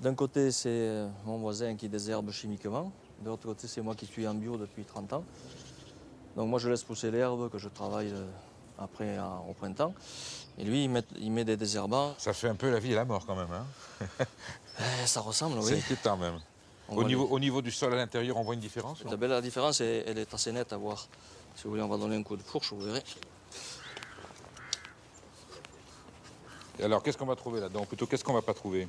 D'un côté, c'est mon voisin qui désherbe chimiquement. De l'autre côté, c'est moi qui suis en bio depuis 30 ans. Donc moi, je laisse pousser l'herbe que je travaille après au printemps. Et lui, il met des désherbants. Ça fait un peu la vie et la mort quand même, hein. Ça ressemble, oui. C'est inquiétant même. Au niveau du sol à l'intérieur, on voit une différence? La différence, elle est assez nette à voir. Si vous voulez, on va donner un coup de fourche, vous verrez. Et alors, qu'est-ce qu'on va trouver là-dedans? Plutôt, qu'est-ce qu'on va pas trouver?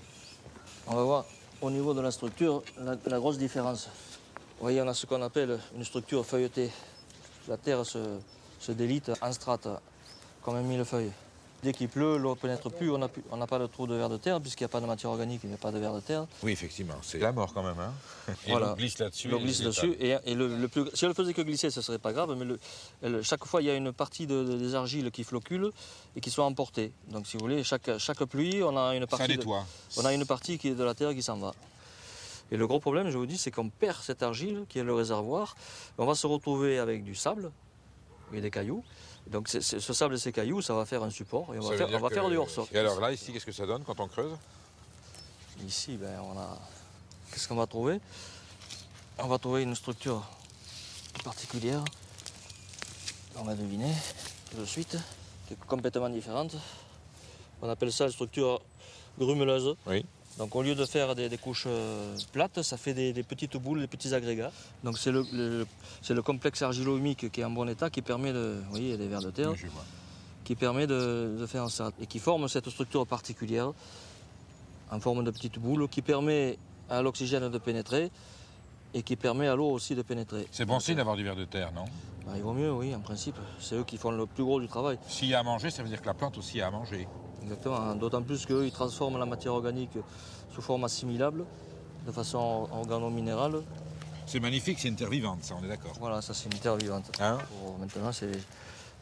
On va voir au niveau de la structure la grosse différence. Vous voyez, on a ce qu'on appelle une structure feuilletée. La terre se délite en strates, comme un millefeuille. Dès qu'il pleut, l'eau ne pénètre plus, on n'a pas de trou de vers de terre, puisqu'il n'y a pas de matière organique, il n'y a pas de vers de terre. Oui, effectivement, c'est la mort quand même, hein. Et voilà. l'eau glisse là-dessus. L'eau glisse dessus, et si elle ne faisait que glisser, ce ne serait pas grave, mais chaque fois, il y a une partie des argiles qui floculent et qui sont emportées. Donc, si vous voulez, chaque pluie, on a une partie, qui est de la terre qui s'en va. Et le gros problème, je vous dis, c'est qu'on perd cette argile, qui est le réservoir. On va se retrouver avec du sable et des cailloux. Donc ce sable et ces cailloux, ça va faire un support et on va faire du hors-sol. Et alors là, ici, qu'est-ce que ça donne quand on creuse? Ici, qu'est-ce qu'on va trouver? On va trouver une structure particulière. On va deviner tout de suite, qui est complètement différente. On appelle ça la structure grumeleuse. Oui. Donc au lieu de faire des couches plates, ça fait des petites boules, des petits agrégats. Donc c'est le complexe argilo-humique qui est en bon état qui permet vous voyez, des vers de terre, Oui, qui permet de faire ça. Et qui forme cette structure particulière en forme de petites boules qui permet à l'oxygène de pénétrer et qui permet à l'eau aussi de pénétrer. C'est bon signe d'avoir du ver de terre, non? Il vaut mieux, oui, en principe. C'est eux qui font le plus gros du travail. S'il y a à manger, ça veut dire que la plante aussi a à manger. Exactement, d'autant plus qu'eux, ils transforment la matière organique sous forme assimilable, de façon organo-minérale. C'est magnifique, c'est une terre vivante, ça, on est d'accord. Voilà, ça c'est une terre vivante. Hein? Maintenant, c'est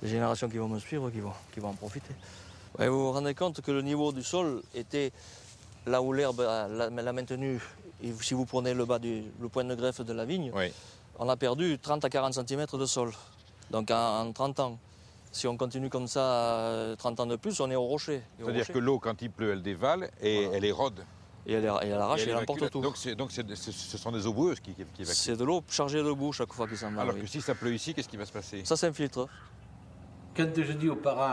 les générations qui vont me suivre qui vont en profiter. Ouais, vous vous rendez compte que le niveau du sol était là où l'herbe l'a maintenu. Et si vous prenez le point de greffe de la vigne, oui. On a perdu 30 à 40 cm de sol. Donc en 30 ans. Si on continue comme ça 30 ans de plus, on est au rocher. C'est-à-dire que l'eau, quand il pleut, elle dévale et voilà. Elle érode. Et elle arrache et elle emporte tout. Donc ce sont des eaux boueuses qui évacuent. C'est de l'eau chargée de boue chaque fois qu'il s'en va. Alors que si ça pleut ici, qu'est-ce qui va se passer? Ça s'infiltre. Quand je dis aux parents